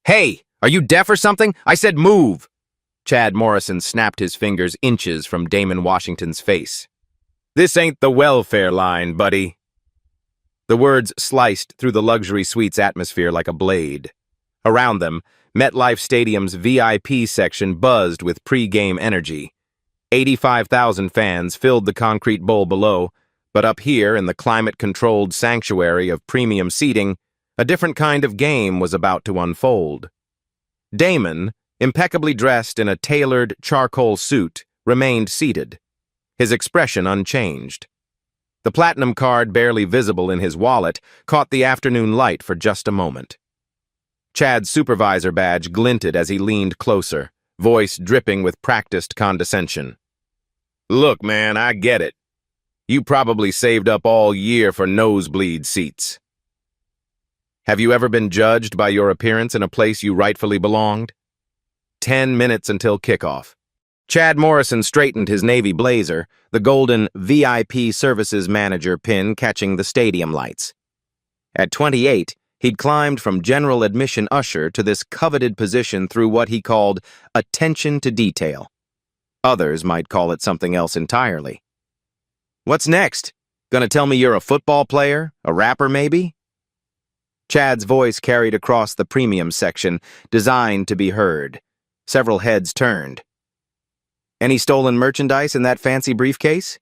Hey, are you deaf or something? I said move! Chad Morrison snapped his fingers inches from Damon Washington's face. This ain't the welfare line, buddy. The words sliced through the luxury suite's atmosphere like a blade. Around them, MetLife Stadium's VIP section buzzed with pre-game energy. 85,000 fans filled the concrete bowl below, but up here in the climate-controlled sanctuary of premium seating, a different kind of game was about to unfold. Damon, impeccably dressed in a tailored charcoal suit, remained seated, his expression unchanged. The platinum card, barely visible in his wallet, caught the afternoon light for just a moment. Chad's supervisor badge glinted as he leaned closer, voice dripping with practiced condescension. Look, man, I get it. You probably saved up all year for nosebleed seats. Have you ever been judged by your appearance in a place you rightfully belonged? 10 minutes until kickoff. Chad Morrison straightened his navy blazer, the golden VIP Services Manager pin catching the stadium lights. At 28, he'd climbed from general admission usher to this coveted position through what he called attention to detail. Others might call it something else entirely. What's next? Gonna tell me you're a football player? A rapper, maybe? Chad's voice carried across the premium section, designed to be heard. Several heads turned. Any stolen merchandise in that fancy briefcase?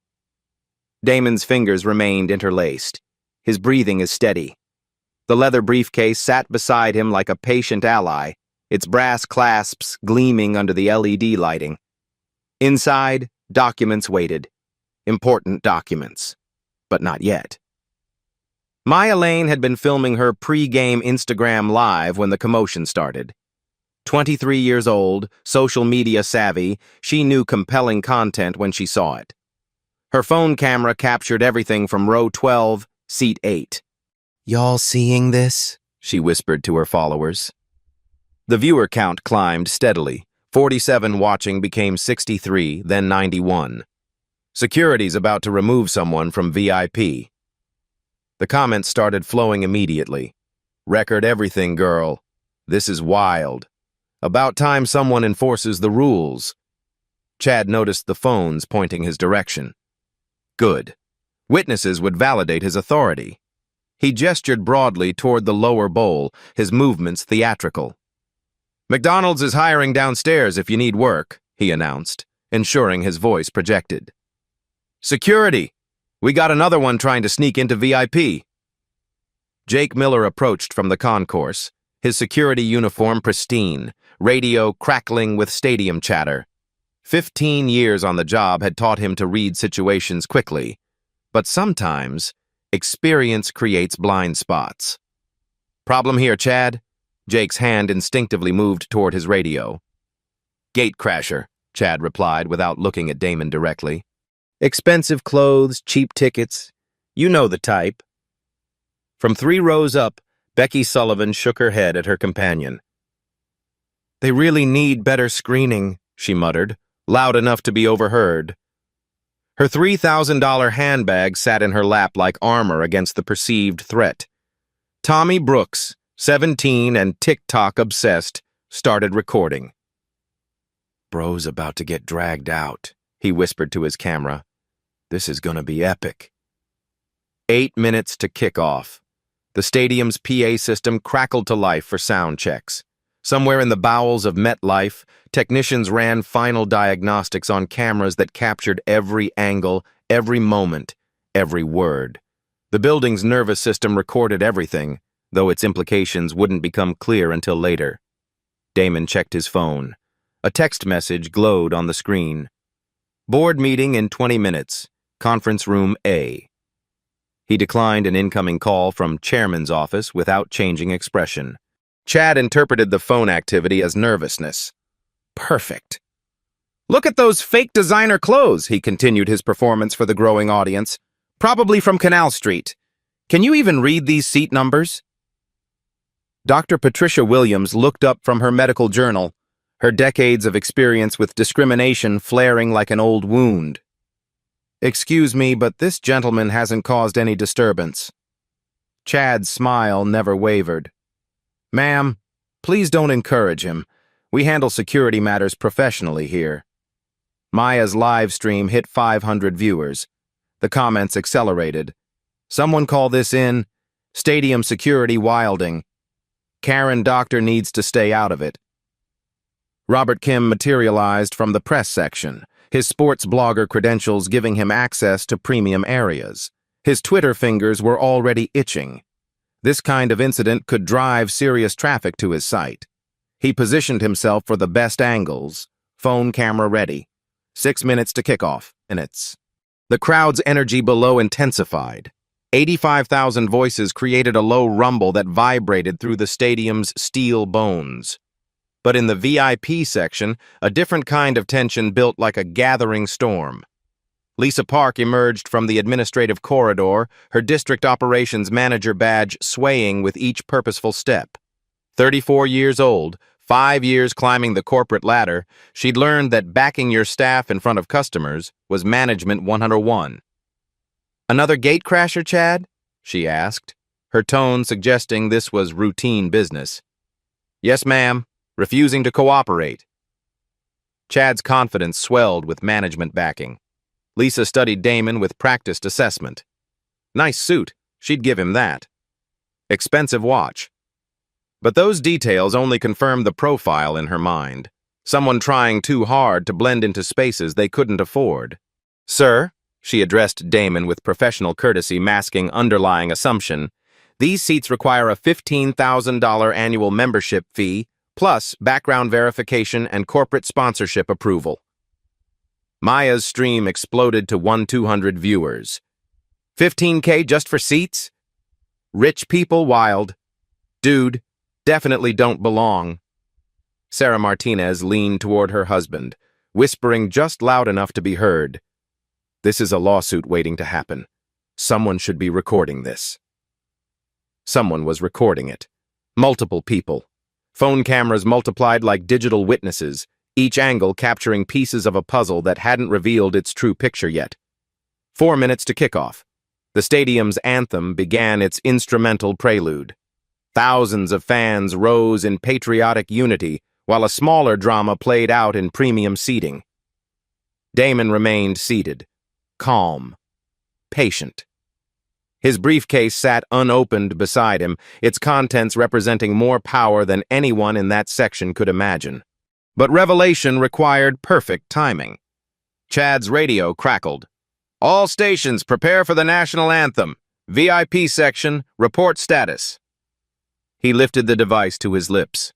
Damon's fingers remained interlaced. His breathing is steady. The leather briefcase sat beside him like a patient ally, its brass clasps gleaming under the LED lighting. Inside, documents waited. Important documents. But not yet. Maya Lane had been filming her pre-game Instagram live when the commotion started. 23 years old, social media savvy, she knew compelling content when she saw it. Her phone camera captured everything from row 12, seat 8. "Y'all seeing this?" she whispered to her followers. The viewer count climbed steadily. 47 watching became 63, then 91. Security's about to remove someone from VIP. The comments started flowing immediately. Record everything, girl. This is wild. About time someone enforces the rules. Chad noticed the phones pointing his direction. Good. Witnesses would validate his authority. He gestured broadly toward the lower bowl, his movements theatrical. McDonald's is hiring downstairs if you need work, he announced, ensuring his voice projected. Security! We got another one trying to sneak into VIP. Jake Miller approached from the concourse, his security uniform pristine, radio crackling with stadium chatter. 15 years on the job had taught him to read situations quickly, but sometimes experience creates blind spots. Problem here, Chad? Jake's hand instinctively moved toward his radio. Gatecrasher, Chad replied without looking at Damon directly. Expensive clothes, cheap tickets. You know the type. From 3 rows up, Becky Sullivan shook her head at her companion. They really need better screening, she muttered, loud enough to be overheard. Her $3,000 handbag sat in her lap like armor against the perceived threat. Tommy Brooks, 17 and TikTok obsessed, started recording. Bro's about to get dragged out, he whispered to his camera. This is gonna be epic. 8 minutes to kickoff. The stadium's PA system crackled to life for sound checks. Somewhere in the bowels of MetLife, technicians ran final diagnostics on cameras that captured every angle, every moment, every word. The building's nervous system recorded everything, though its implications wouldn't become clear until later. Damon checked his phone. A text message glowed on the screen. Board meeting in 20 minutes. Conference room A. He declined an incoming call from chairman's office without changing expression. Chad interpreted the phone activity as nervousness. Perfect. Look at those fake designer clothes, he continued his performance for the growing audience. Probably from Canal Street. Can you even read these seat numbers? Dr. Patricia Williams looked up from her medical journal, her decades of experience with discrimination flaring like an old wound. Excuse me, but this gentleman hasn't caused any disturbance. Chad's smile never wavered. Ma'am, Please don't encourage him. We handle security matters professionally here. Maya's live stream hit 500 viewers. The comments accelerated. Someone call this in. Stadium security wilding. Karen Doctor needs to stay out of it. Robert Kim materialized from the press section, his sports blogger credentials giving him access to premium areas. His Twitter fingers were already itching. This kind of incident could drive serious traffic to his site. He positioned himself for the best angles, phone camera ready. 6 minutes to kickoff, minutes. The crowd's energy below intensified. 85,000 voices created a low rumble that vibrated through the stadium's steel bones. But in the VIP section, a different kind of tension built like a gathering storm. Lisa Park emerged from the administrative corridor, her district operations manager badge swaying with each purposeful step. 34 years old, 5 years climbing the corporate ladder, she'd learned that backing your staff in front of customers was management 101. "Another gatecrasher, Chad?" she asked, her tone suggesting this was routine business. "Yes, ma'am, refusing to cooperate." Chad's confidence swelled with management backing. Lisa studied Damon with practiced assessment. Nice suit, she'd give him that. Expensive watch. But those details only confirmed the profile in her mind. Someone trying too hard to blend into spaces they couldn't afford. "Sir," she addressed Damon with professional courtesy masking underlying assumption, "these seats require a $15,000 annual membership fee, plus background verification and corporate sponsorship approval." Maya's stream exploded to 1,200 viewers. $15K just for seats? Rich people wild. Dude, definitely don't belong. Sarah Martinez leaned toward her husband, whispering just loud enough to be heard. This is a lawsuit waiting to happen. Someone should be recording this. Someone was recording it. Multiple people. Phone cameras multiplied like digital witnesses, each angle capturing pieces of a puzzle that hadn't revealed its true picture yet. 4 minutes to kickoff. The stadium's anthem began its instrumental prelude. Thousands of fans rose in patriotic unity, while a smaller drama played out in premium seating. Damon remained seated, calm, patient. His briefcase sat unopened beside him, its contents representing more power than anyone in that section could imagine. But revelation required perfect timing. Chad's radio crackled. "All stations prepare for the national anthem. VIP section, report status." He lifted the device to his lips.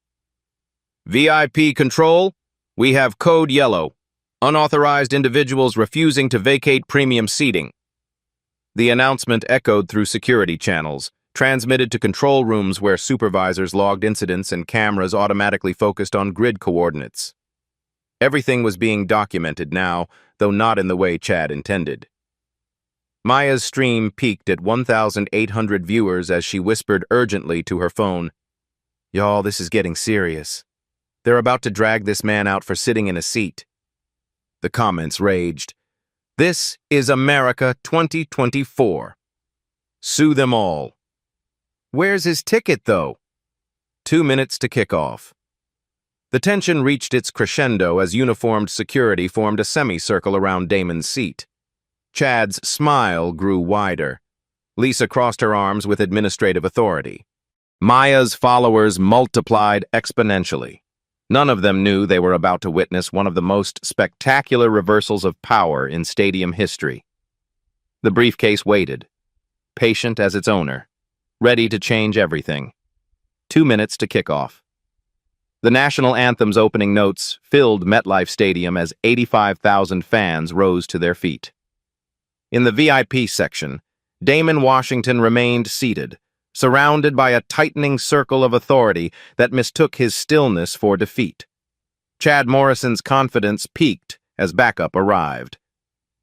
"VIP control, we have code yellow. Unauthorized individuals refusing to vacate premium seating." The announcement echoed through security channels, transmitted to control rooms where supervisors logged incidents and cameras automatically focused on grid coordinates. Everything was being documented now, though not in the way Chad intended. Maya's stream peaked at 1,800 viewers as she whispered urgently to her phone, "Y'all, this is getting serious. They're about to drag this man out for sitting in a seat." The comments raged. "This is America 2024. Sue them all." "Where's his ticket, though?" 2 minutes to kick off. The tension reached its crescendo as uniformed security formed a semicircle around Damon's seat. Chad's smile grew wider. Lisa crossed her arms with administrative authority. Maya's followers multiplied exponentially. None of them knew they were about to witness one of the most spectacular reversals of power in stadium history. The briefcase waited, patient as its owner, ready to change everything. 2 minutes to kickoff. The national anthem's opening notes filled MetLife Stadium as 85,000 fans rose to their feet. In the VIP section, Damon Washington remained seated, surrounded by a tightening circle of authority that mistook his stillness for defeat. Chad Morrison's confidence peaked as backup arrived.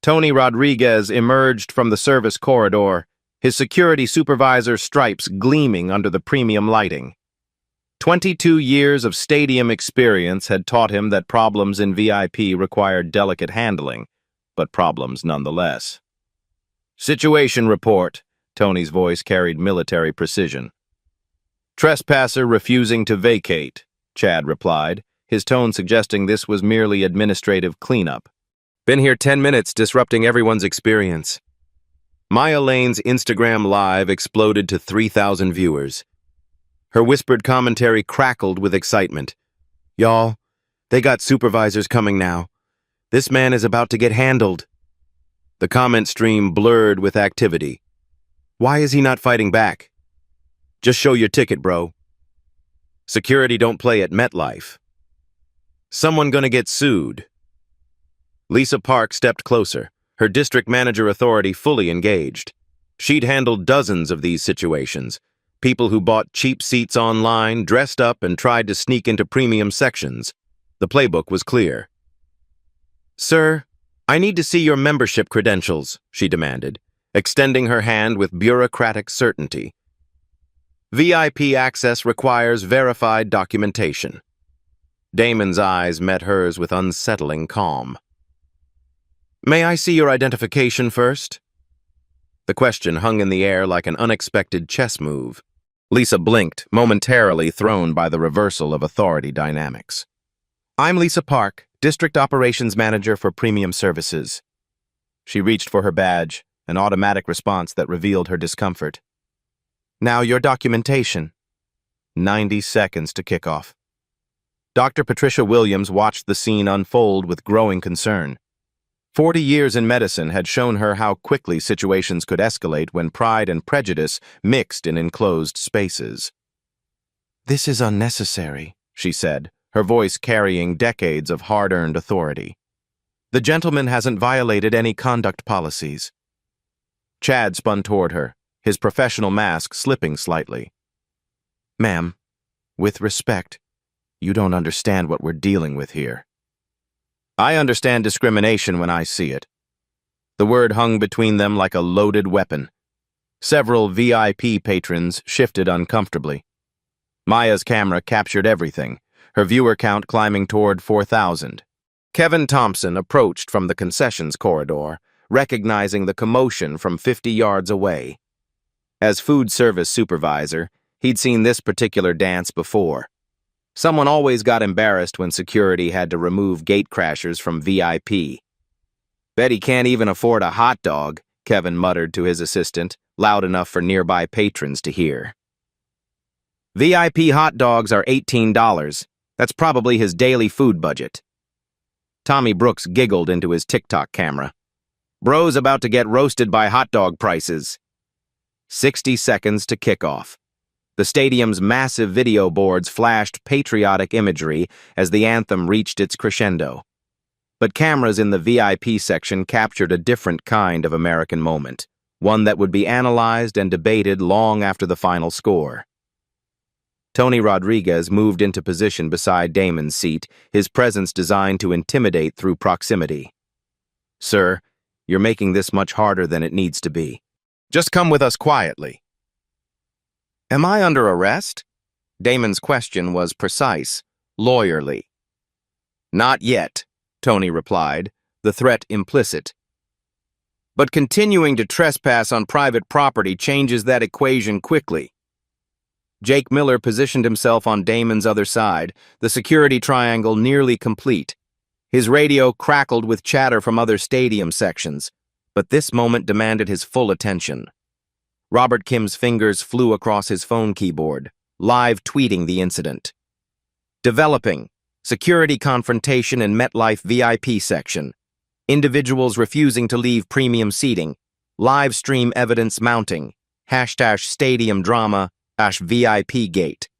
Tony Rodriguez emerged from the service corridor, his security supervisor stripes gleaming under the premium lighting. 22 years of stadium experience had taught him that problems in VIP required delicate handling, but problems nonetheless. "Situation report," Tony's voice carried military precision. Trespasser refusing to vacate, Chad replied, his tone suggesting this was merely administrative cleanup. Been here 10 minutes, disrupting everyone's experience. Maya Lane's Instagram Live exploded to 3,000 viewers. Her whispered commentary crackled with excitement. Y'all, they got supervisors coming now. This man is about to get handled. The comment stream blurred with activity. Why is he not fighting back? Just show your ticket, bro. Security don't play at MetLife. Someone gonna get sued. Lisa Park stepped closer, her district manager authority fully engaged. She'd handled dozens of these situations. People who bought cheap seats online, dressed up, and tried to sneak into premium sections. The playbook was clear. Sir, I need to see your membership credentials, she demanded, extending her hand with bureaucratic certainty. VIP access requires verified documentation. Damon's eyes met hers with unsettling calm. May I see your identification first? The question hung in the air like an unexpected chess move. Lisa blinked, momentarily thrown by the reversal of authority dynamics. I'm Lisa Park, District Operations Manager for Premium Services. She reached for her badge, an automatic response that revealed her discomfort. Now your documentation. 90 seconds to kick off. Dr. Patricia Williams watched the scene unfold with growing concern. 40 years in medicine had shown her how quickly situations could escalate when pride and prejudice mixed in enclosed spaces. This is unnecessary, she said, her voice carrying decades of hard-earned authority. The gentleman hasn't violated any conduct policies. Chad spun toward her, his professional mask slipping slightly. Ma'am, with respect, you don't understand what we're dealing with here. I understand discrimination when I see it. The word hung between them like a loaded weapon. Several VIP patrons shifted uncomfortably. Maya's camera captured everything, her viewer count climbing toward 4,000. Kevin Thompson approached from the concessions corridor, recognizing the commotion from 50 yards away. As food service supervisor, he'd seen this particular dance before. Someone always got embarrassed when security had to remove gatecrashers from VIP. Bet he can't even afford a hot dog, Kevin muttered to his assistant, loud enough for nearby patrons to hear. VIP hot dogs are $18. That's probably his daily food budget. Tommy Brooks giggled into his TikTok camera. Bro's about to get roasted by hot dog prices. 60 seconds to kick off. The stadium's massive video boards flashed patriotic imagery as the anthem reached its crescendo. But cameras in the VIP section captured a different kind of American moment, one that would be analyzed and debated long after the final score. Tony Rodriguez moved into position beside Damon's seat, his presence designed to intimidate through proximity. Sir, you're making this much harder than it needs to be. Just come with us quietly. Am I under arrest? Damon's question was precise, lawyerly. Not yet, Tony replied, the threat implicit. But continuing to trespass on private property changes that equation quickly. Jake Miller positioned himself on Damon's other side, the security triangle nearly complete. His radio crackled with chatter from other stadium sections, but this moment demanded his full attention. Robert Kim's fingers flew across his phone keyboard, live tweeting the incident. Developing. Security confrontation in MetLife VIP section. Individuals refusing to leave premium seating. Live stream evidence mounting. #stadium drama #VIP gate.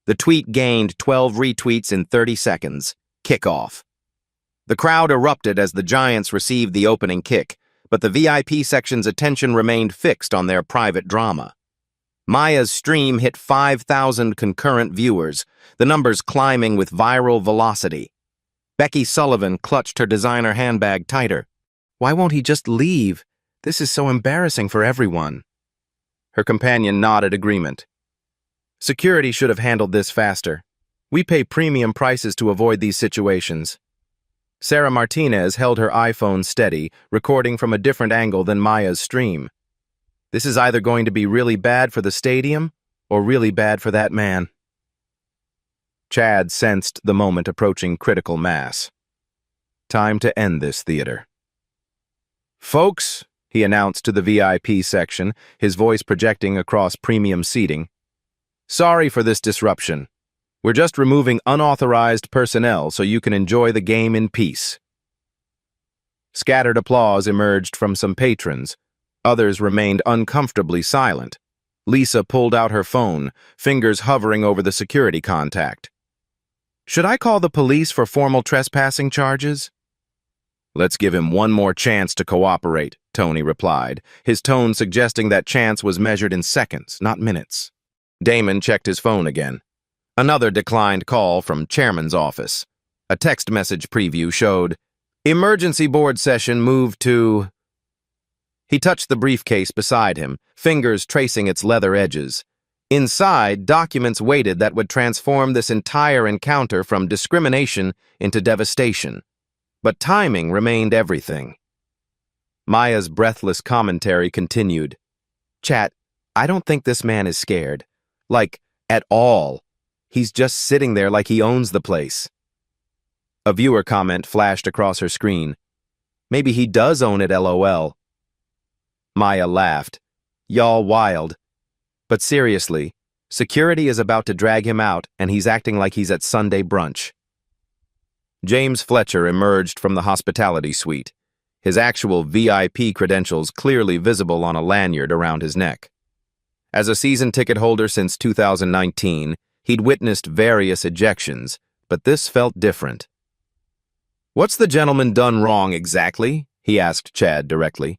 The tweet gained 12 retweets in 30 seconds. Kickoff. The crowd erupted as the Giants received the opening kick, but the VIP section's attention remained fixed on their private drama. Maya's stream hit 5,000 concurrent viewers, the numbers climbing with viral velocity. Becky Sullivan clutched her designer handbag tighter. Why won't he just leave? This is so embarrassing for everyone. Her companion nodded agreement. Security should have handled this faster. We pay premium prices to avoid these situations. Sarah Martinez held her iPhone steady, recording from a different angle than Maya's stream. This is either going to be really bad for the stadium or really bad for that man. Chad sensed the moment approaching critical mass. Time to end this theater. "Folks," he announced to the VIP section, his voice projecting across premium seating, "sorry for this disruption. We're just removing unauthorized personnel so you can enjoy the game in peace." Scattered applause emerged from some patrons. Others remained uncomfortably silent. Lisa pulled out her phone, fingers hovering over the security contact. "Should I call the police for formal trespassing charges?" "Let's give him one more chance to cooperate," Tony replied, his tone suggesting that chance was measured in seconds, not minutes. Damon checked his phone again. Another declined call from Chairman's office. A text message preview showed, "Emergency board session moved to..." He touched the briefcase beside him, fingers tracing its leather edges. Inside, documents waited that would transform this entire encounter from discrimination into devastation. But timing remained everything. Maya's breathless commentary continued. "Chat, I don't think this man is scared. Like, at all. He's just sitting there like he owns the place." A viewer comment flashed across her screen. "Maybe he does own it, LOL." Maya laughed. "Y'all wild. But seriously, security is about to drag him out and he's acting like he's at Sunday brunch." James Fletcher emerged from the hospitality suite, his actual VIP credentials clearly visible on a lanyard around his neck. As a season ticket holder since 2019, he'd witnessed various ejections, but this felt different. "What's the gentleman done wrong exactly?" he asked Chad directly.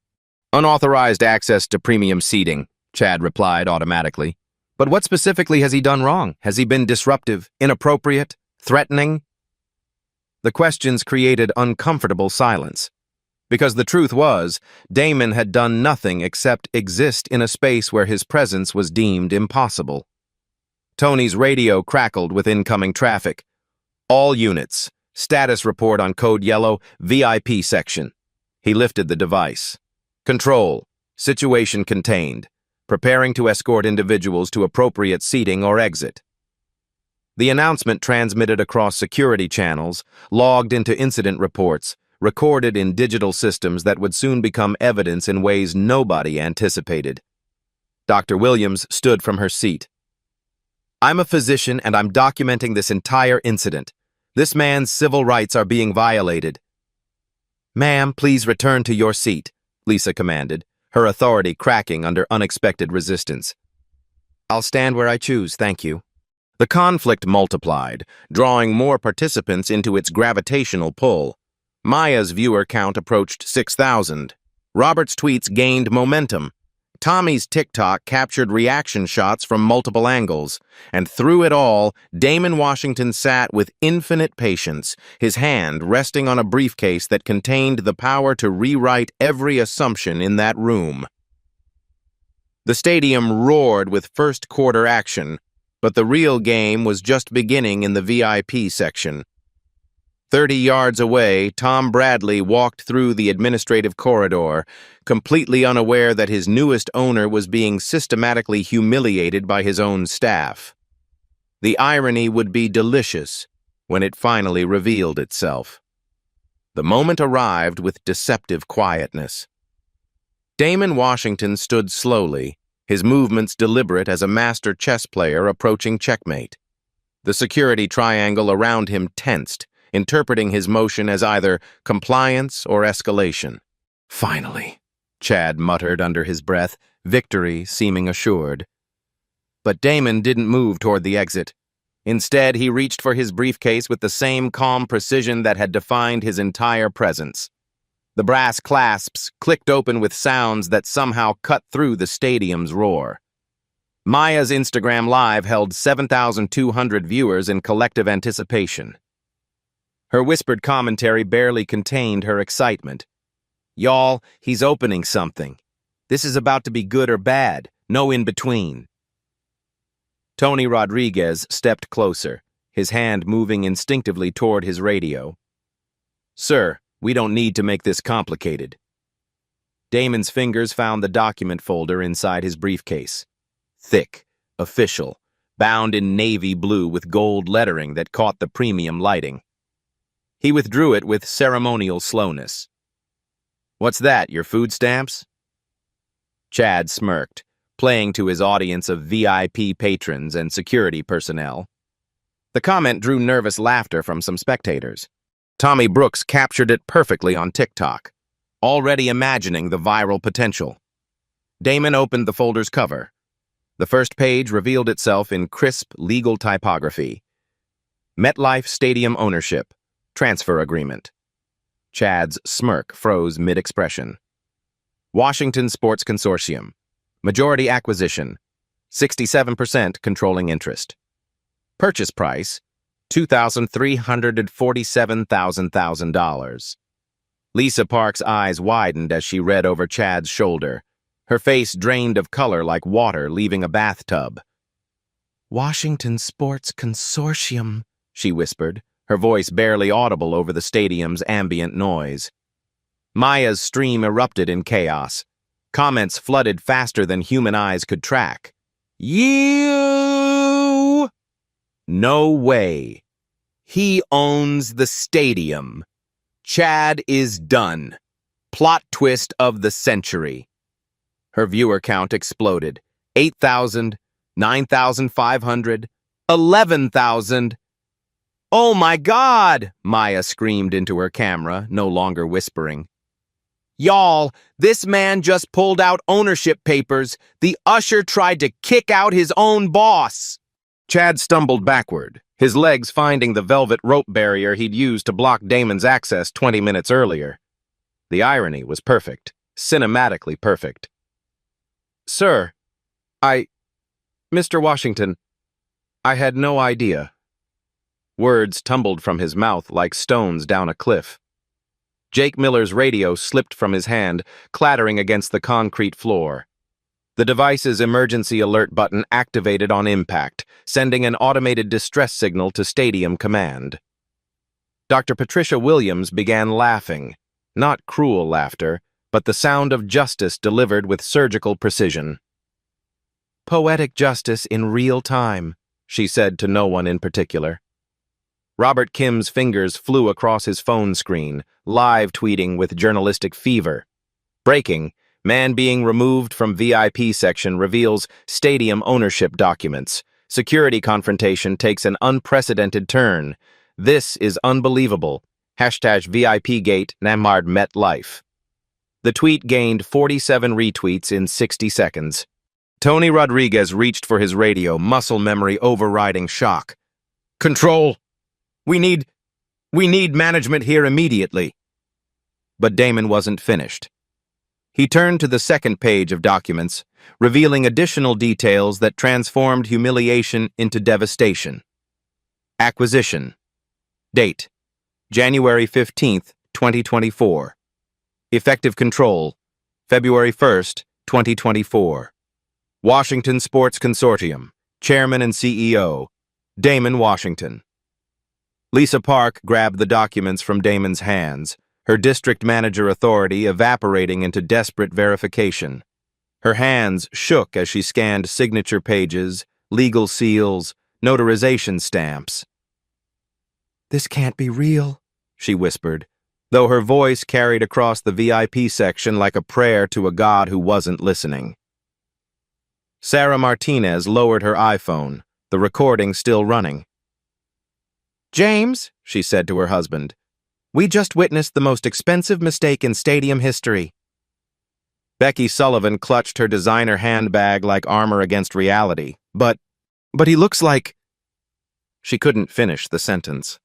"Unauthorized access to premium seating," Chad replied automatically. "But what specifically has he done wrong? Has he been disruptive, inappropriate, threatening?" The questions created uncomfortable silence. Because the truth was, Damon had done nothing except exist in a space where his presence was deemed impossible. Tony's radio crackled with incoming traffic. "All units. Status report on Code Yellow, VIP section." He lifted the device. "Control. Situation contained. Preparing to escort individuals to appropriate seating or exit." The announcement transmitted across security channels, logged into incident reports, recorded in digital systems that would soon become evidence in ways nobody anticipated. Dr. Williams stood from her seat. "I'm a physician and I'm documenting this entire incident. This man's civil rights are being violated." "Ma'am, please return to your seat," Lisa commanded, her authority cracking under unexpected resistance. "I'll stand where I choose, thank you." The conflict multiplied, drawing more participants into its gravitational pull. Maya's viewer count approached 6,000. Robert's tweets gained momentum. Tommy's TikTok captured reaction shots from multiple angles. And through it all, Damon Washington sat with infinite patience, his hand resting on a briefcase that contained the power to rewrite every assumption in that room. The stadium roared with first-quarter action, but the real game was just beginning in the VIP section. 30 yards away, Tom Bradley walked through the administrative corridor, completely unaware that his newest owner was being systematically humiliated by his own staff. The irony would be delicious when it finally revealed itself. The moment arrived with deceptive quietness. Damon Washington stood slowly, his movements deliberate as a master chess player approaching checkmate. The security triangle around him tensed, interpreting his motion as either compliance or escalation. "Finally," Chad muttered under his breath, victory seeming assured. But Damon didn't move toward the exit. Instead, he reached for his briefcase with the same calm precision that had defined his entire presence. The brass clasps clicked open with sounds that somehow cut through the stadium's roar. Maya's Instagram Live held 7,200 viewers in collective anticipation. Her whispered commentary barely contained her excitement. "Y'all, he's opening something. This is about to be good or bad, no in-between." Tony Rodriguez stepped closer, his hand moving instinctively toward his radio. "Sir, we don't need to make this complicated." Damon's fingers found the document folder inside his briefcase. Thick, official, bound in navy blue with gold lettering that caught the premium lighting. He withdrew it with ceremonial slowness. "What's that, your food stamps?" Chad smirked, playing to his audience of VIP patrons and security personnel. The comment drew nervous laughter from some spectators. Tommy Brooks captured it perfectly on TikTok, already imagining the viral potential. Damon opened the folder's cover. The first page revealed itself in crisp legal typography. MetLife Stadium Ownership, Transfer Agreement. Chad's smirk froze mid-expression. Washington Sports Consortium, Majority Acquisition, 67% controlling interest. Purchase price, $2,347,000. Lisa Park's eyes widened as she read over Chad's shoulder. Her face drained of color like water leaving a bathtub. "Washington Sports Consortium," she whispered, her voice barely audible over the stadium's ambient noise. Maya's stream erupted in chaos. Comments flooded faster than human eyes could track. "You! No way. He owns the stadium. Chad is done. Plot twist of the century." Her viewer count exploded. 8,000, 9,500, 11,000. "Oh my God!" Maya screamed into her camera, no longer whispering. "Y'all, this man just pulled out ownership papers. The usher tried to kick out his own boss." Chad stumbled backward, his legs finding the velvet rope barrier he'd used to block Damon's access 20 minutes earlier. The irony was perfect, cinematically perfect. "Sir, Mr. Washington, I had no idea." Words tumbled from his mouth like stones down a cliff. Jake Miller's radio slipped from his hand, clattering against the concrete floor. The device's emergency alert button activated on impact, sending an automated distress signal to Stadium Command. Dr. Patricia Williams began laughing, not cruel laughter, but the sound of justice delivered with surgical precision. "Poetic justice in real time," she said to no one in particular. Robert Kim's fingers flew across his phone screen, live tweeting with journalistic fever. Breaking, man being removed from VIP section reveals stadium ownership documents. Security confrontation takes an unprecedented turn. This is unbelievable. #VIPgate Namard MetLife. The tweet gained 47 retweets in 60 seconds. Tony Rodriguez reached for his radio, muscle memory overriding shock. "Control! We need management here immediately." But Damon wasn't finished. He turned to the second page of documents, revealing additional details that transformed humiliation into devastation. Acquisition. Date: January 15th, 2024. Effective control: February 1st, 2024. Washington Sports Consortium, Chairman and CEO, Damon Washington. Lisa Park grabbed the documents from Damon's hands, her district manager authority evaporating into desperate verification. Her hands shook as she scanned signature pages, legal seals, notarization stamps. "This can't be real," she whispered, though her voice carried across the VIP section like a prayer to a god who wasn't listening. Sarah Martinez lowered her iPhone, the recording still running. "James," she said to her husband, "we just witnessed the most expensive mistake in stadium history." Becky Sullivan clutched her designer handbag like armor against reality. But he looks like... She couldn't finish the sentence.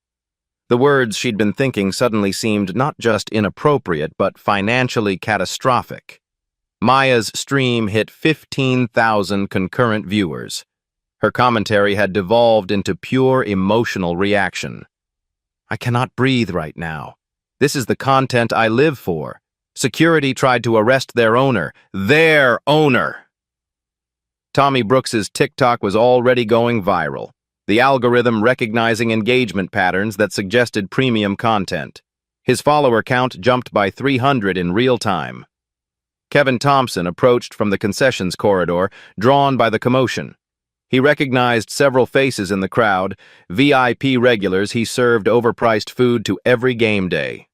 The words she'd been thinking suddenly seemed not just inappropriate, but financially catastrophic. Maya's stream hit 15,000 concurrent viewers. Her commentary had devolved into pure emotional reaction. "I cannot breathe right now. This is the content I live for. Security tried to arrest their owner. Their owner!" Tommy Brooks's TikTok was already going viral, the algorithm recognizing engagement patterns that suggested premium content. His follower count jumped by 300 in real time. Kevin Thompson approached from the concessions corridor, drawn by the commotion. He recognized several faces in the crowd, VIP regulars he served overpriced food to every game day.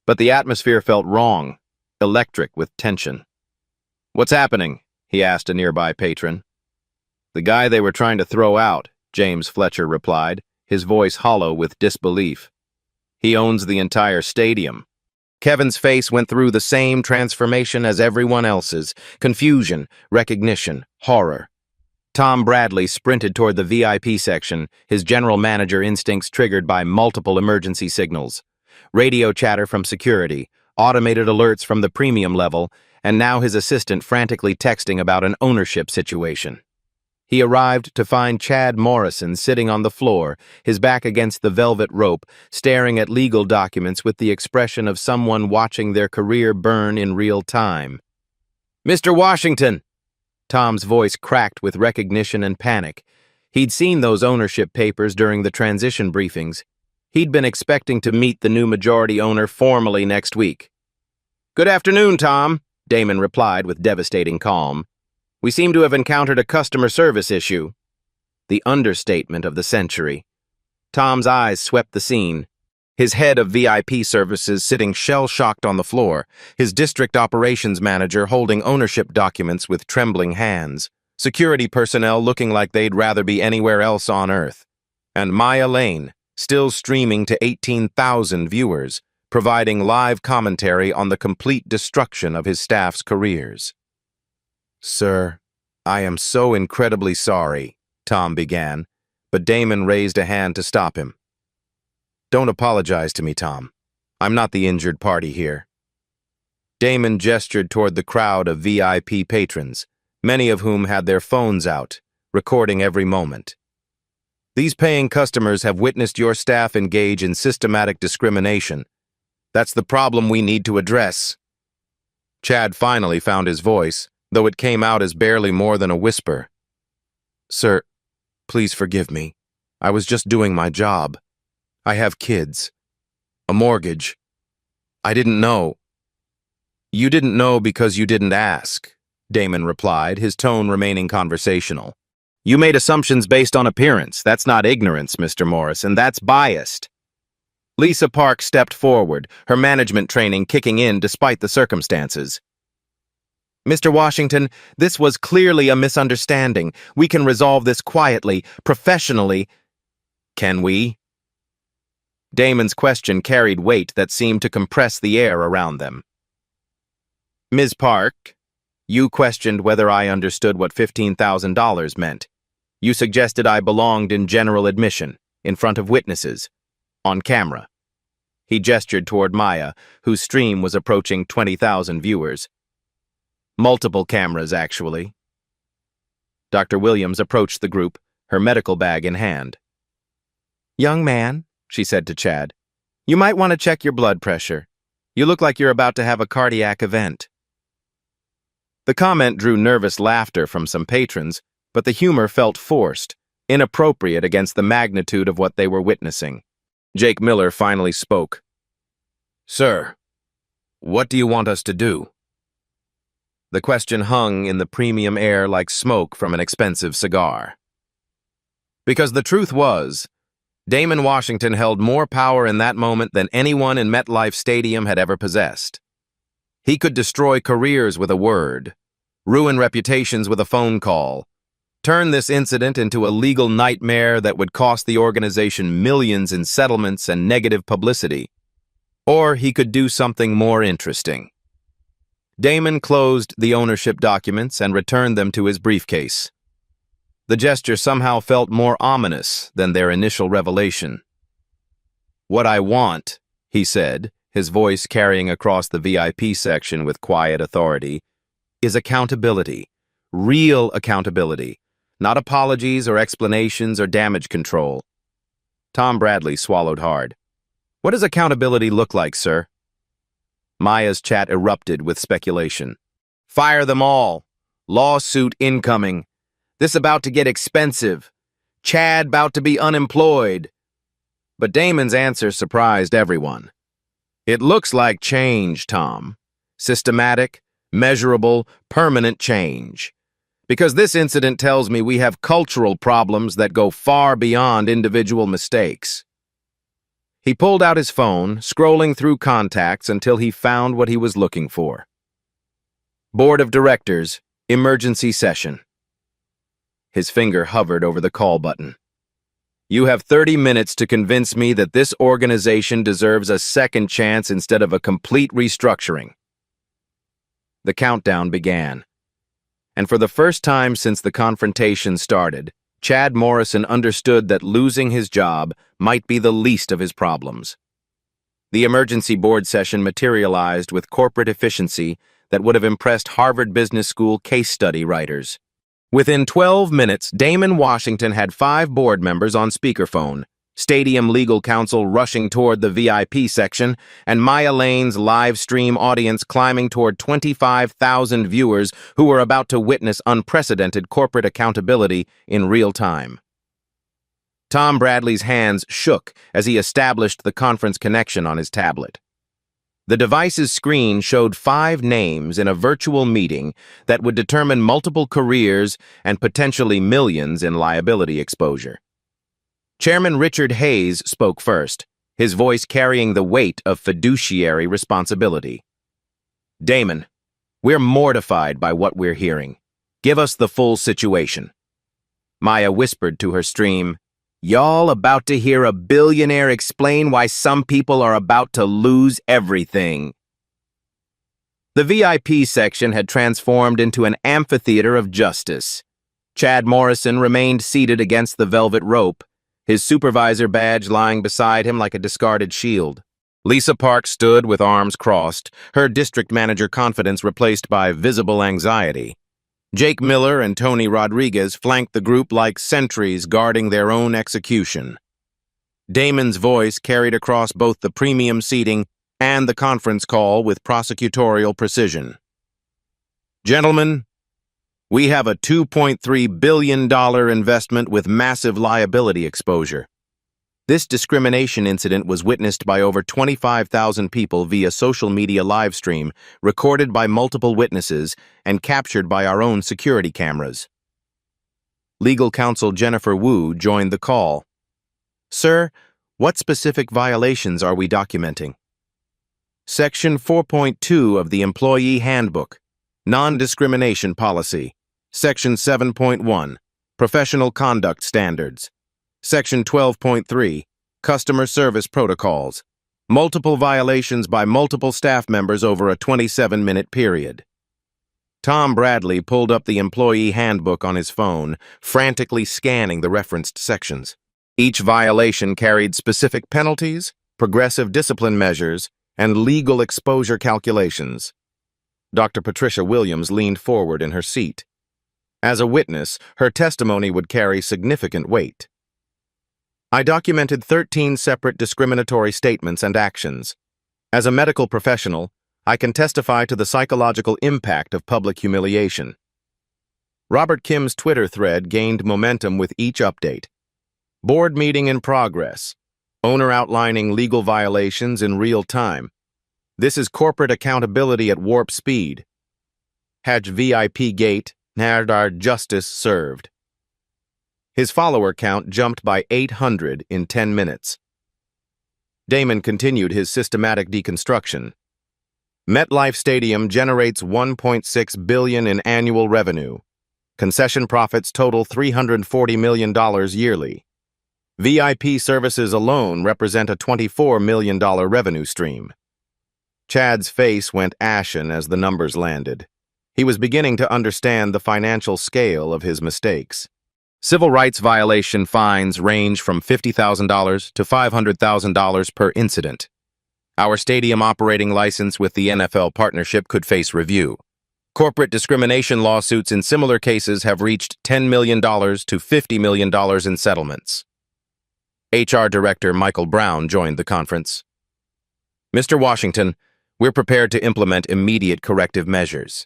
But the atmosphere felt wrong, electric with tension. "What's happening?" he asked a nearby patron. "The guy they were trying to throw out," James Fletcher replied, his voice hollow with disbelief. "He owns the entire stadium." Kevin's face went through the same transformation as everyone else's: confusion, recognition, horror. Tom Bradley sprinted toward the VIP section, his general manager instincts triggered by multiple emergency signals. Radio chatter from security, automated alerts from the premium level, and now his assistant frantically texting about an ownership situation. He arrived to find Chad Morrison sitting on the floor, his back against the velvet rope, staring at legal documents with the expression of someone watching their career burn in real time. "Mr. Washington!" Tom's voice cracked with recognition and panic. He'd seen those ownership papers during the transition briefings. He'd been expecting to meet the new majority owner formally next week. "Good afternoon, Tom," Damon replied with devastating calm. "We seem to have encountered a customer service issue." The understatement of the century. Tom's eyes swept the scene. His head of VIP services sitting shell-shocked on the floor, his district operations manager holding ownership documents with trembling hands, security personnel looking like they'd rather be anywhere else on Earth, and Maya Lane, still streaming to 18,000 viewers, providing live commentary on the complete destruction of his staff's careers. "Sir, I am so incredibly sorry," Tom began, but Damon raised a hand to stop him. "Don't apologize to me, Tom. I'm not the injured party here." Damon gestured toward the crowd of VIP patrons, many of whom had their phones out, recording every moment. "These paying customers have witnessed your staff engage in systematic discrimination. That's the problem we need to address." Chad finally found his voice, though it came out as barely more than a whisper. "Sir, please forgive me. I was just doing my job. I have kids. A mortgage. I didn't know." "You didn't know because you didn't ask," Damon replied, his tone remaining conversational. "You made assumptions based on appearance. That's not ignorance, Mr. Morrison. That's biased." Lisa Park stepped forward, her management training kicking in despite the circumstances. "Mr. Washington, this was clearly a misunderstanding. We can resolve this quietly, professionally." "Can we?" Damon's question carried weight that seemed to compress the air around them. "Ms. Park, you questioned whether I understood what $15,000 meant. You suggested I belonged in general admission, in front of witnesses, on camera." He gestured toward Maya, whose stream was approaching 20,000 viewers. "Multiple cameras, actually." Dr. Williams approached the group, her medical bag in hand. "Young man," she said to Chad, "you might want to check your blood pressure. You look like you're about to have a cardiac event." The comment drew nervous laughter from some patrons, but the humor felt forced, inappropriate against the magnitude of what they were witnessing. Jake Miller finally spoke. "Sir, what do you want us to do?" The question hung in the premium air like smoke from an expensive cigar. Because the truth was, Damon Washington held more power in that moment than anyone in MetLife Stadium had ever possessed. He could destroy careers with a word, ruin reputations with a phone call, turn this incident into a legal nightmare that would cost the organization millions in settlements and negative publicity. Or he could do something more interesting. Damon closed the ownership documents and returned them to his briefcase. The gesture somehow felt more ominous than their initial revelation. "What I want," he said, his voice carrying across the VIP section with quiet authority, "is accountability. Real accountability. Not apologies or explanations or damage control." Tom Bradley swallowed hard. "What does accountability look like, sir?" Maya's chat erupted with speculation. "Fire them all. Lawsuit incoming. This about to get expensive. Chad about to be unemployed." But Damon's answer surprised everyone. "It looks like change, Tom. Systematic, measurable, permanent change. Because this incident tells me we have cultural problems that go far beyond individual mistakes. He pulled out his phone, scrolling through contacts until he found what he was looking for. Board of Directors, emergency session. His finger hovered over the call button. You have 30 minutes to convince me that this organization deserves a second chance instead of a complete restructuring. The countdown began. And for the first time since the confrontation started, Chad Morrison understood that losing his job might be the least of his problems. The emergency board session materialized with corporate efficiency that would have impressed Harvard Business School case study writers. Within 12 minutes, Damon Washington had 5 board members on speakerphone, Stadium legal counsel rushing toward the VIP section, and Maya Lane's live stream audience climbing toward 25,000 viewers who were about to witness unprecedented corporate accountability in real time. Tom Bradley's hands shook as he established the conference connection on his tablet. The device's screen showed 5 names in a virtual meeting that would determine multiple careers and potentially millions in liability exposure. Chairman Richard Hayes spoke first, his voice carrying the weight of fiduciary responsibility. Damon, we're mortified by what we're hearing. Give us the full situation. Maya whispered to her stream, Y'all about to hear a billionaire explain why some people are about to lose everything. The VIP section had transformed into an amphitheater of justice. Chad Morrison remained seated against the velvet rope, his supervisor badge lying beside him like a discarded shield. Lisa Park stood with arms crossed, her district manager confidence replaced by visible anxiety. Jake Miller and Tony Rodriguez flanked the group like sentries guarding their own execution. Damon's voice carried across both the premium seating and the conference call with prosecutorial precision. Gentlemen, we have a $2.3 billion investment with massive liability exposure. This discrimination incident was witnessed by over 25,000 people via social media live stream, recorded by multiple witnesses, and captured by our own security cameras. Legal counsel Jennifer Wu joined the call. Sir, what specific violations are we documenting? Section 4.2 of the Employee Handbook, Non-Discrimination Policy. Section 7.1, Professional Conduct Standards. Section 12.3, Customer Service Protocols. Multiple violations by multiple staff members over a 27-minute period. Tom Bradley pulled up the Employee Handbook on his phone, frantically scanning the referenced sections. Each violation carried specific penalties, progressive discipline measures, and legal exposure calculations. Dr. Patricia Williams leaned forward in her seat. As a witness, her testimony would carry significant weight. I documented 13 separate discriminatory statements and actions. As a medical professional, I can testify to the psychological impact of public humiliation. Robert Kim's Twitter thread gained momentum with each update. Board meeting in progress. Owner outlining legal violations in real time. This is corporate accountability at warp speed. Hatch VIP gate. Had our justice served. His follower count jumped by 800 in 10 minutes. Damon continued his systematic deconstruction. MetLife Stadium generates $1.6 billion in annual revenue. Concession profits total $340 million yearly. VIP services alone represent a $24 million revenue stream. Chad's face went ashen as the numbers landed. He was beginning to understand the financial scale of his mistakes. Civil rights violation fines range from $50,000 to $500,000 per incident. Our stadium operating license with the NFL partnership could face review. Corporate discrimination lawsuits in similar cases have reached $10 million to $50 million in settlements. HR Director Michael Brown joined the conference. Mr. Washington, we're prepared to implement immediate corrective measures.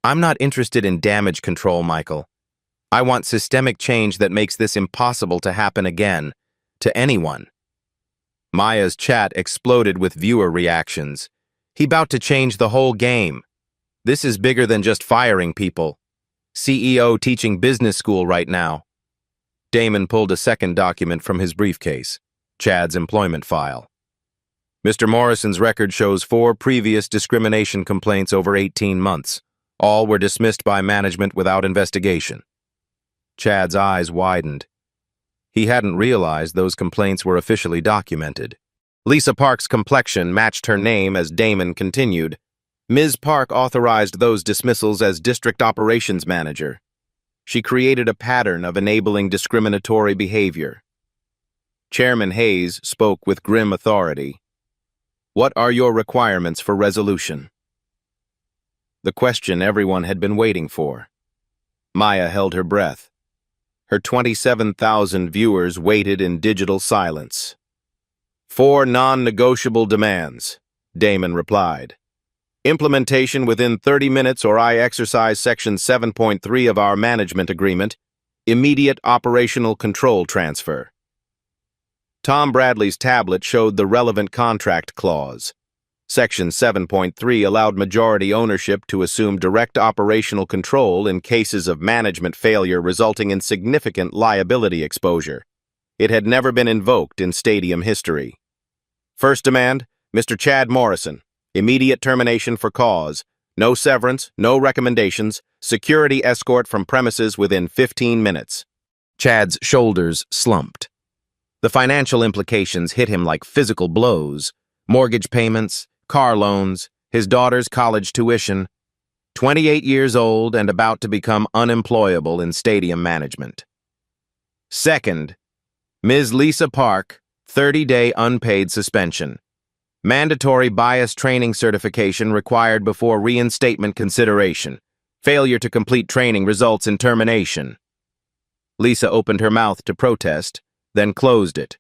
I'm not interested in damage control, Michael. I want systemic change that makes this impossible to happen again, to anyone. Maya's chat exploded with viewer reactions. He about to change the whole game. This is bigger than just firing people. CEO teaching business school right now. Damon pulled a second document from his briefcase, Chad's employment file. Mr. Morrison's record shows 4 previous discrimination complaints over 18 months. All were dismissed by management without investigation. Chad's eyes widened. He hadn't realized those complaints were officially documented. Lisa Park's complexion matched her name as Damon continued. Ms. Park authorized those dismissals as district operations manager. She created a pattern of enabling discriminatory behavior. Chairman Hayes spoke with grim authority. What are your requirements for resolution? The question everyone had been waiting for. Maya held her breath. Her 27,000 viewers waited in digital silence. 4 non-negotiable demands, Damon replied. Implementation within 30 minutes or I exercise Section 7.3 of our management agreement, immediate operational control transfer. Tom Bradley's tablet showed the relevant contract clause. Section 7.3 allowed majority ownership to assume direct operational control in cases of management failure resulting in significant liability exposure. It had never been invoked in stadium history. First demand, Mr. Chad Morrison. Immediate termination for cause. No severance, no recommendations. Security escort from premises within 15 minutes. Chad's shoulders slumped. The financial implications hit him like physical blows. Mortgage payments, car loans, his daughter's college tuition. 28 years old and about to become unemployable in stadium management. Second, Ms. Lisa Park, 30-day unpaid suspension. Mandatory bias training certification required before reinstatement consideration. Failure to complete training results in termination. Lisa opened her mouth to protest, then closed it.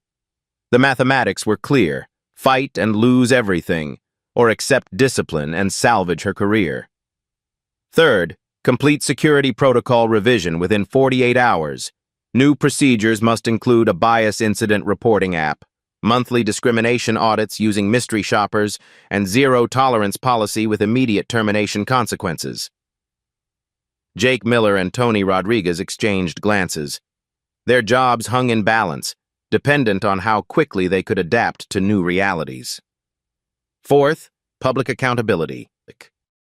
The mathematics were clear. Fight and lose everything, or accept discipline and salvage her career. Third, complete security protocol revision within 48 hours. New procedures must include a bias incident reporting app, monthly discrimination audits using mystery shoppers, and zero-tolerance policy with immediate termination consequences. Jake Miller and Tony Rodriguez exchanged glances. Their jobs hung in balance, dependent on how quickly they could adapt to new realities. Fourth, public accountability.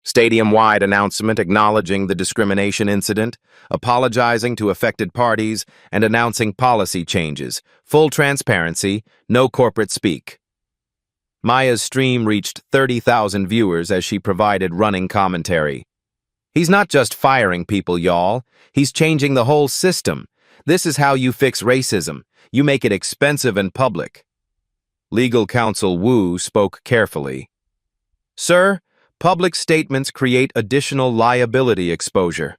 Stadium-wide announcement acknowledging the discrimination incident, apologizing to affected parties, and announcing policy changes. Full transparency, no corporate speak. Maya's stream reached 30,000 viewers as she provided running commentary. He's not just firing people, y'all. He's changing the whole system. This is how you fix racism. You make it expensive and public. Legal counsel Wu spoke carefully. Sir, public statements create additional liability exposure.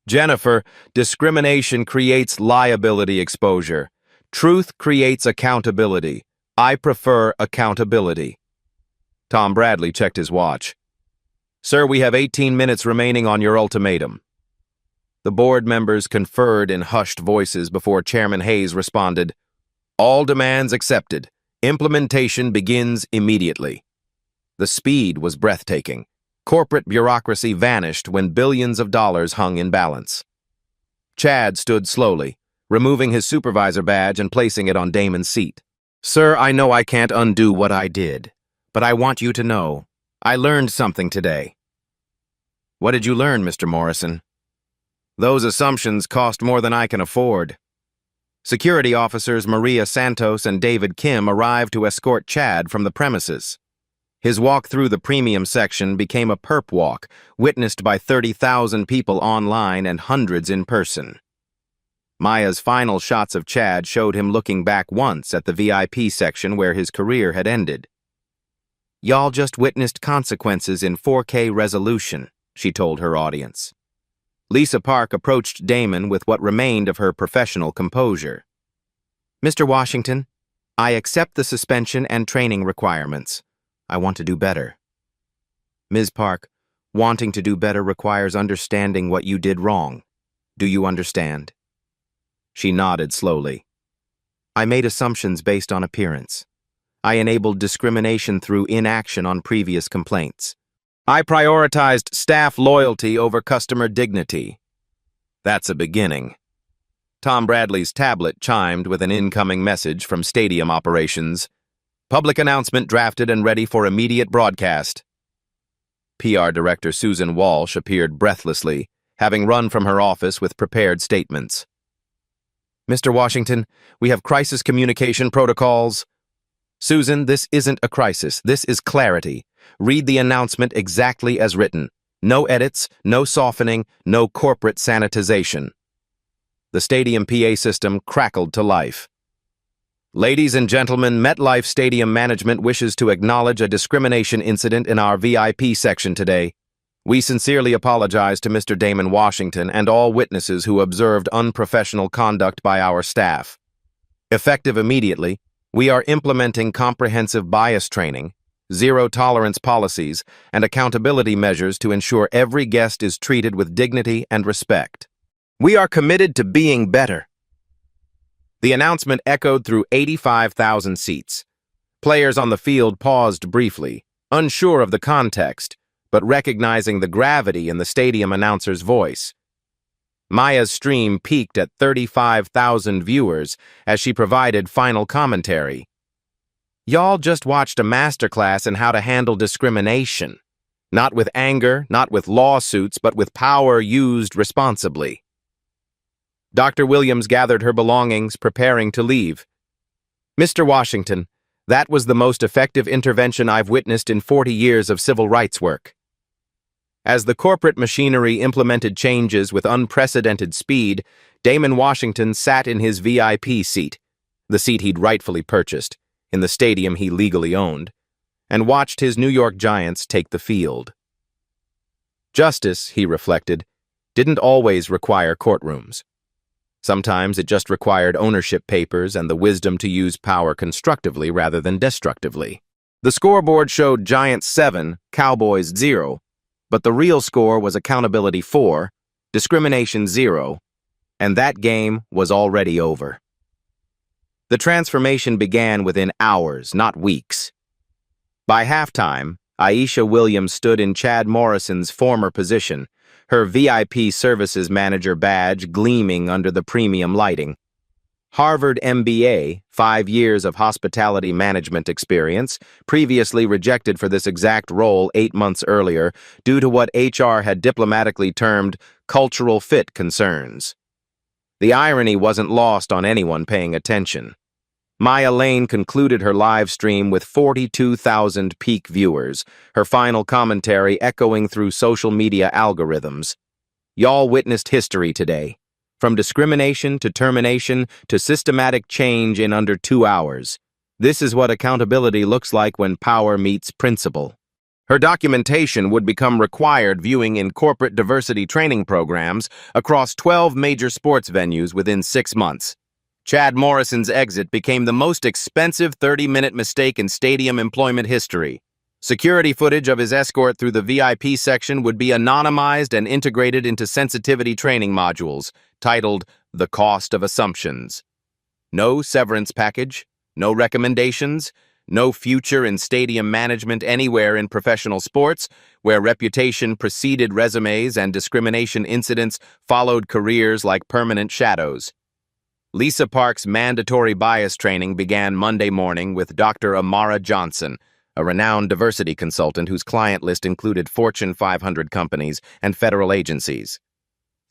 Jennifer, discrimination creates liability exposure. Truth creates accountability. I prefer accountability. Tom Bradley checked his watch. Sir, we have 18 minutes remaining on your ultimatum. The board members conferred in hushed voices before Chairman Hayes responded, All demands accepted. Implementation begins immediately. The speed was breathtaking. Corporate bureaucracy vanished when billions of dollars hung in balance. Chad stood slowly, removing his supervisor badge and placing it on Damon's seat. Sir, I know I can't undo what I did, but I want you to know, I learned something today. What did you learn, Mr. Morrison? Those assumptions cost more than I can afford. Security officers Maria Santos and David Kim arrived to escort Chad from the premises. His walk through the premium section became a perp walk, witnessed by 30,000 people online and hundreds in person. Maya's final shots of Chad showed him looking back once at the VIP section where his career had ended. Y'all just witnessed consequences in 4K resolution, she told her audience. Lisa Park approached Damon with what remained of her professional composure. Mr. Washington, I accept the suspension and training requirements. I want to do better. Ms. Park, wanting to do better requires understanding what you did wrong. Do you understand? She nodded slowly. I made assumptions based on appearance. I enabled discrimination through inaction on previous complaints. I prioritized staff loyalty over customer dignity. That's a beginning. Tom Bradley's tablet chimed with an incoming message from stadium operations. Public announcement drafted and ready for immediate broadcast. PR Director Susan Walsh appeared breathlessly, having run from her office with prepared statements. Mr. Washington, we have crisis communication protocols. Susan, this isn't a crisis. This is clarity. Read the announcement exactly as written. No edits, no softening, no corporate sanitization. The stadium PA system crackled to life. Ladies and gentlemen, MetLife Stadium Management wishes to acknowledge a discrimination incident in our VIP section today. We sincerely apologize to Mr. Damon Washington and all witnesses who observed unprofessional conduct by our staff. Effective immediately, we are implementing comprehensive bias training, zero-tolerance policies, and accountability measures to ensure every guest is treated with dignity and respect. We are committed to being better. The announcement echoed through 85,000 seats. Players on the field paused briefly, unsure of the context, but recognizing the gravity in the stadium announcer's voice. Maya's stream peaked at 35,000 viewers as she provided final commentary. Y'all just watched a masterclass in how to handle discrimination. Not with anger, not with lawsuits, but with power used responsibly. Dr. Williams gathered her belongings, preparing to leave. Mr. Washington, that was the most effective intervention I've witnessed in 40 years of civil rights work. As the corporate machinery implemented changes with unprecedented speed, Damon Washington sat in his VIP seat, the seat he'd rightfully purchased, in the stadium he legally owned, and watched his New York Giants take the field. Justice, he reflected, didn't always require courtrooms. Sometimes it just required ownership papers and the wisdom to use power constructively rather than destructively. The scoreboard showed Giants 7, Cowboys 0, but the real score was accountability 4, discrimination 0, and that game was already over. The transformation began within hours, not weeks. By halftime, Aisha Williams stood in Chad Morrison's former position, her VIP services manager badge gleaming under the premium lighting. Harvard MBA, 5 years of hospitality management experience, previously rejected for this exact role 8 months earlier due to what HR had diplomatically termed cultural fit concerns. The irony wasn't lost on anyone paying attention. Maya Lane concluded her live stream with 42,000 peak viewers, her final commentary echoing through social media algorithms. Y'all witnessed history today. From discrimination to termination to systematic change in under 2 hours. This is what accountability looks like when power meets principle. Her documentation would become required viewing in corporate diversity training programs across 12 major sports venues within 6 months. Chad Morrison's exit became the most expensive 30-minute mistake in stadium employment history. Security footage of his escort through the VIP section would be anonymized and integrated into sensitivity training modules, titled The Cost of Assumptions. No severance package, no recommendations, no future in stadium management anywhere in professional sports, where reputation preceded resumes and discrimination incidents followed careers like permanent shadows. Lisa Park's mandatory bias training began Monday morning with Dr. Amara Johnson, a renowned diversity consultant whose client list included Fortune 500 companies and federal agencies.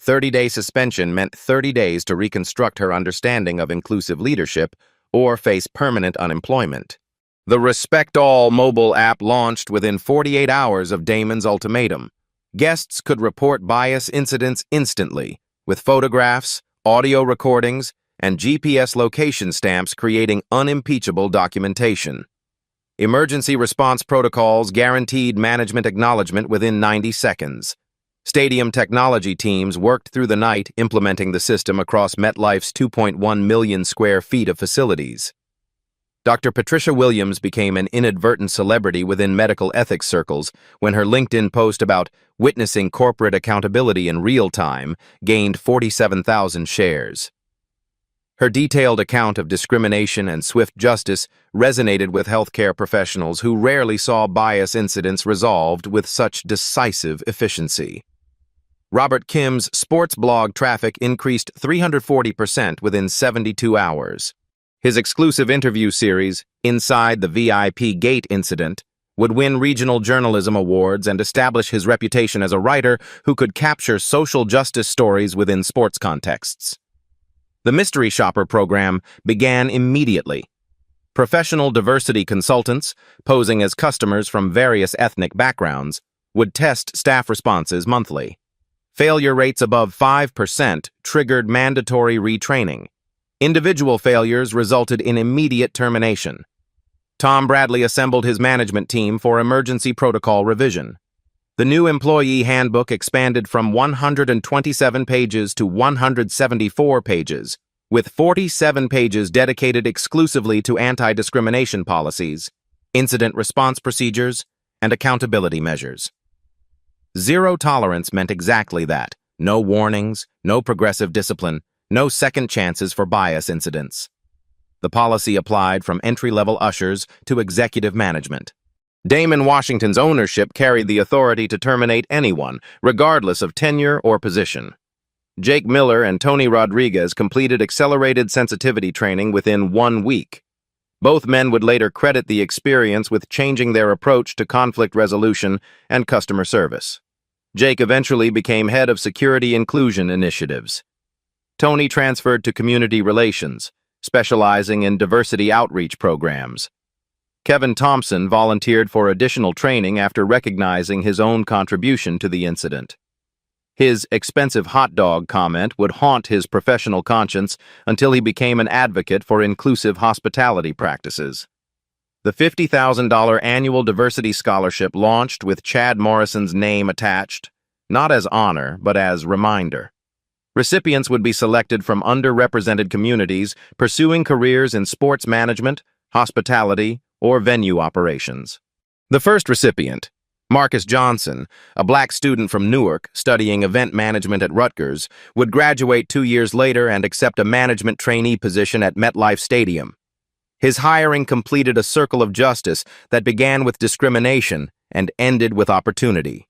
30-day suspension meant 30 days to reconstruct her understanding of inclusive leadership or face permanent unemployment. The Respect All mobile app launched within 48 hours of Damon's ultimatum. Guests could report bias incidents instantly, with photographs, audio recordings, and GPS location stamps creating unimpeachable documentation. Emergency response protocols guaranteed management acknowledgement within 90 seconds. Stadium technology teams worked through the night implementing the system across MetLife's 2.1 million square feet of facilities. Dr. Patricia Williams became an inadvertent celebrity within medical ethics circles when her LinkedIn post about witnessing corporate accountability in real time gained 47,000 shares. Her detailed account of discrimination and swift justice resonated with healthcare professionals who rarely saw bias incidents resolved with such decisive efficiency. Robert Kim's sports blog traffic increased 340% within 72 hours. His exclusive interview series, Inside the VIP Gate Incident, would win regional journalism awards and establish his reputation as a writer who could capture social justice stories within sports contexts. The Mystery Shopper program began immediately. Professional diversity consultants, posing as customers from various ethnic backgrounds, would test staff responses monthly. Failure rates above 5% triggered mandatory retraining. Individual failures resulted in immediate termination. Tom Bradley assembled his management team for emergency protocol revision. The new employee handbook expanded from 127 pages to 174 pages, with 47 pages dedicated exclusively to anti-discrimination policies, incident response procedures, and accountability measures. Zero tolerance meant exactly that. No warnings, no progressive discipline, no second chances for bias incidents. The policy applied from entry-level ushers to executive management. Damon Washington's ownership carried the authority to terminate anyone, regardless of tenure or position. Jake Miller and Tony Rodriguez completed accelerated sensitivity training within 1 week. Both men would later credit the experience with changing their approach to conflict resolution and customer service. Jake eventually became head of security inclusion initiatives. Tony transferred to community relations, specializing in diversity outreach programs. Kevin Thompson volunteered for additional training after recognizing his own contribution to the incident. His expensive hot dog comment would haunt his professional conscience until he became an advocate for inclusive hospitality practices. The $50,000 annual diversity scholarship launched with Chad Morrison's name attached, not as honor, but as reminder. Recipients would be selected from underrepresented communities pursuing careers in sports management, hospitality, or venue operations. The first recipient, Marcus Johnson, a black student from Newark studying event management at Rutgers, would graduate 2 years later and accept a management trainee position at MetLife Stadium. His hiring completed a circle of justice that began with discrimination and ended with opportunity.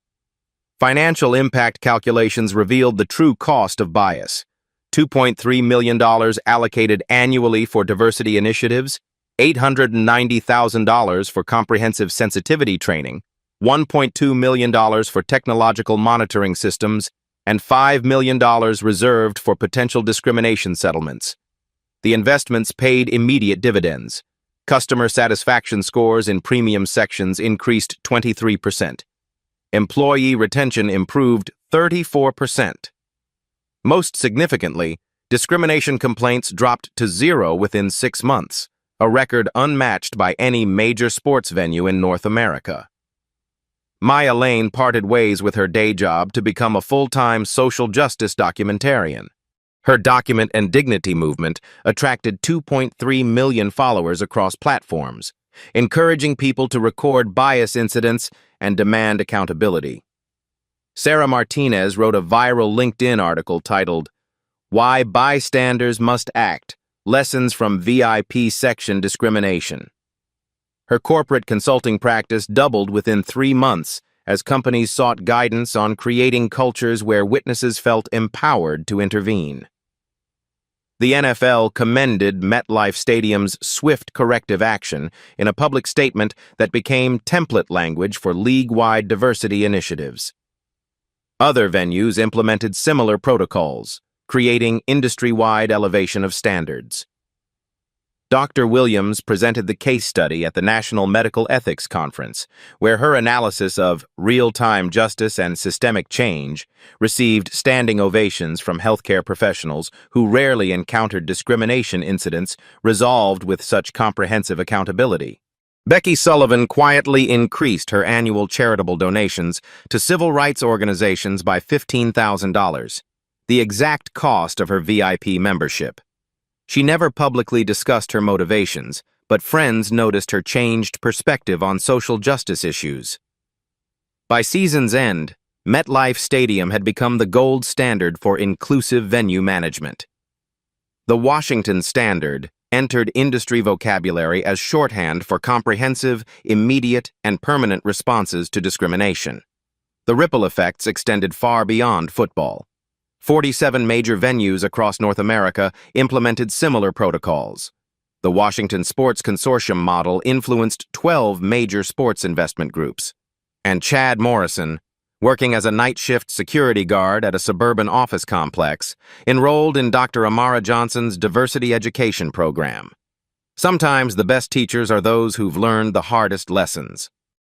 Financial impact calculations revealed the true cost of bias: $2.3 million allocated annually for diversity initiatives, $890,000 for comprehensive sensitivity training, $1.2 million for technological monitoring systems, and $5 million reserved for potential discrimination settlements. The investments paid immediate dividends. Customer satisfaction scores in premium sections increased 23%. Employee retention improved 34%. Most significantly, discrimination complaints dropped to 0 within 6 months, a record unmatched by any major sports venue in North America. Maya Lane parted ways with her day job to become a full-time social justice documentarian. Her Document and Dignity movement attracted 2.3 million followers across platforms, encouraging people to record bias incidents and demand accountability. Sarah Martinez wrote a viral LinkedIn article titled, "Why Bystanders Must Act: Lessons from VIP Section Discrimination." Her corporate consulting practice doubled within 3 months as companies sought guidance on creating cultures where witnesses felt empowered to intervene. The NFL commended MetLife Stadium's swift corrective action in a public statement that became template language for league-wide diversity initiatives. Other venues implemented similar protocols, creating industry-wide elevation of standards. Dr. Williams presented the case study at the National Medical Ethics Conference, where her analysis of real-time justice and systemic change received standing ovations from healthcare professionals who rarely encountered discrimination incidents resolved with such comprehensive accountability. Becky Sullivan quietly increased her annual charitable donations to civil rights organizations by $15,000, the exact cost of her VIP membership. She never publicly discussed her motivations, but friends noticed her changed perspective on social justice issues. By season's end, MetLife Stadium had become the gold standard for inclusive venue management. The Washington Standard entered industry vocabulary as shorthand for comprehensive, immediate, and permanent responses to discrimination. The ripple effects extended far beyond football. 47 major venues across North America implemented similar protocols. The Washington Sports Consortium model influenced 12 major sports investment groups. And Chad Morrison, working as a night shift security guard at a suburban office complex, enrolled in Dr. Amara Johnson's diversity education program. Sometimes the best teachers are those who've learned the hardest lessons.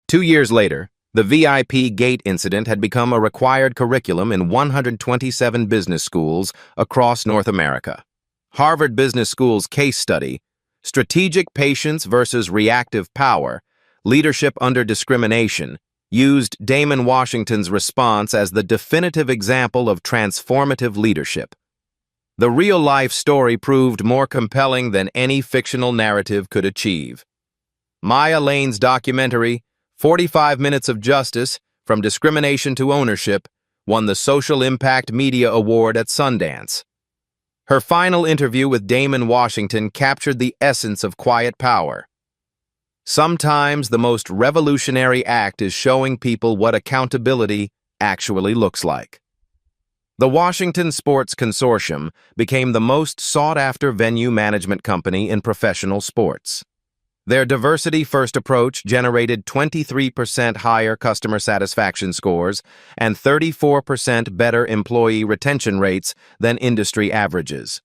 2 years later, the VIP gate incident had become a required curriculum in 127 business schools across North America. Harvard Business School's case study, Strategic Patience versus Reactive Power, Leadership Under Discrimination, used Damon Washington's response as the definitive example of transformative leadership. The real-life story proved more compelling than any fictional narrative could achieve. Maya Lane's documentary, 45 Minutes of Justice, From Discrimination to Ownership, won the Social Impact Media Award at Sundance. Her final interview with Damon Washington captured the essence of quiet power. Sometimes the most revolutionary act is showing people what accountability actually looks like. The Washington Sports Consortium became the most sought-after venue management company in professional sports. Their diversity-first approach generated 23% higher customer satisfaction scores and 34% better employee retention rates than industry averages.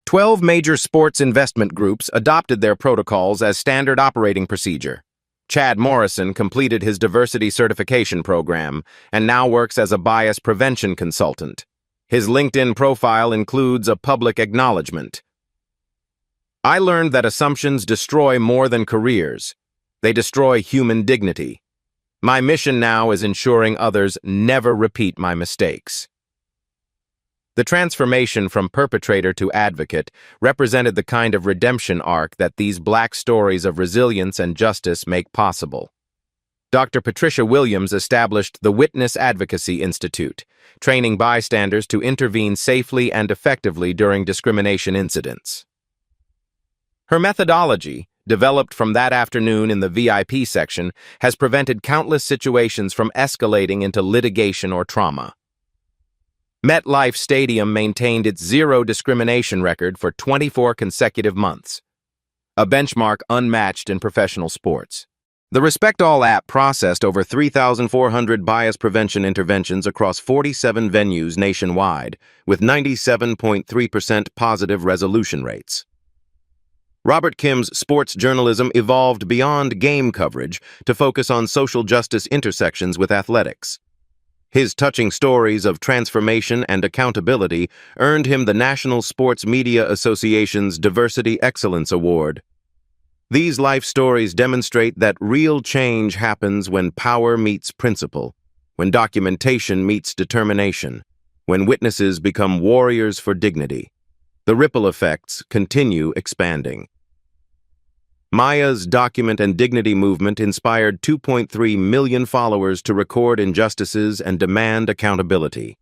12 major sports investment groups adopted their protocols as standard operating procedure. Chad Morrison completed his diversity certification program and now works as a bias prevention consultant. His LinkedIn profile includes a public acknowledgement. I learned that assumptions destroy more than careers. They destroy human dignity. My mission now is ensuring others never repeat my mistakes. The transformation from perpetrator to advocate represented the kind of redemption arc that these Black stories of resilience and justice make possible. Dr. Patricia Williams established the Witness Advocacy Institute, training bystanders to intervene safely and effectively during discrimination incidents. Her methodology, developed from that afternoon in the VIP section, has prevented countless situations from escalating into litigation or trauma. MetLife Stadium maintained its zero discrimination record for 24 consecutive months, a benchmark unmatched in professional sports. The Respect All app processed over 3,400 bias prevention interventions across 47 venues nationwide, with 97.3% positive resolution rates. Robert Kim's sports journalism evolved beyond game coverage to focus on social justice intersections with athletics. His touching stories of transformation and accountability earned him the National Sports Media Association's Diversity Excellence Award. These life stories demonstrate that real change happens when power meets principle, when documentation meets determination, when witnesses become warriors for dignity. The ripple effects continue expanding. Maya's Document and Dignity movement inspired 2.3 million followers to record injustices and demand accountability.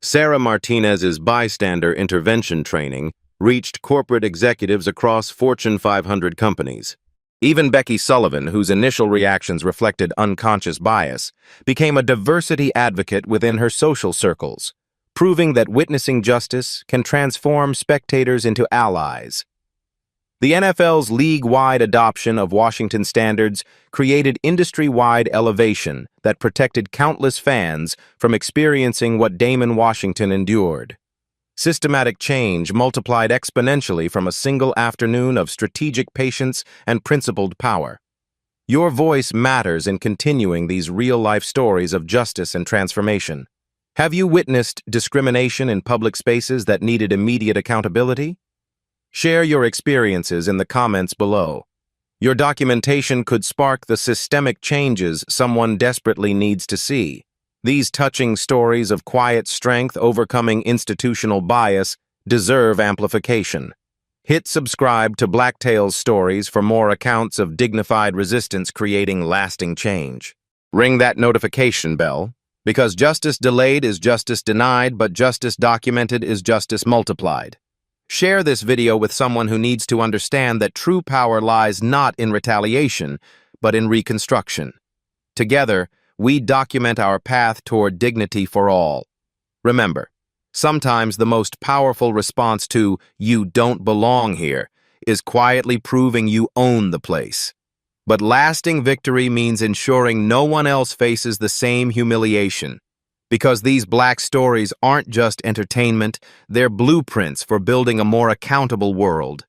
Sarah Martinez's bystander intervention training reached corporate executives across Fortune 500 companies. Even Becky Sullivan, whose initial reactions reflected unconscious bias, became a diversity advocate within her social circles, proving that witnessing justice can transform spectators into allies. The NFL's league-wide adoption of Washington standards created industry-wide elevation that protected countless fans from experiencing what Damon Washington endured. Systematic change multiplied exponentially from a single afternoon of strategic patience and principled power. Your voice matters in continuing these real-life stories of justice and transformation. Have you witnessed discrimination in public spaces that needed immediate accountability? Share your experiences in the comments below. Your documentation could spark the systemic changes someone desperately needs to see. These touching stories of quiet strength overcoming institutional bias deserve amplification. Hit subscribe to Black Tales Stories for more accounts of dignified resistance creating lasting change. Ring that notification bell, because justice delayed is justice denied, but justice documented is justice multiplied. Share this video with someone who needs to understand that true power lies not in retaliation, but in reconstruction. Together, we document our path toward dignity for all. Remember, sometimes the most powerful response to "you don't belong here" is quietly proving you own the place. But lasting victory means ensuring no one else faces the same humiliation. Because these black stories aren't just entertainment, they're blueprints for building a more accountable world.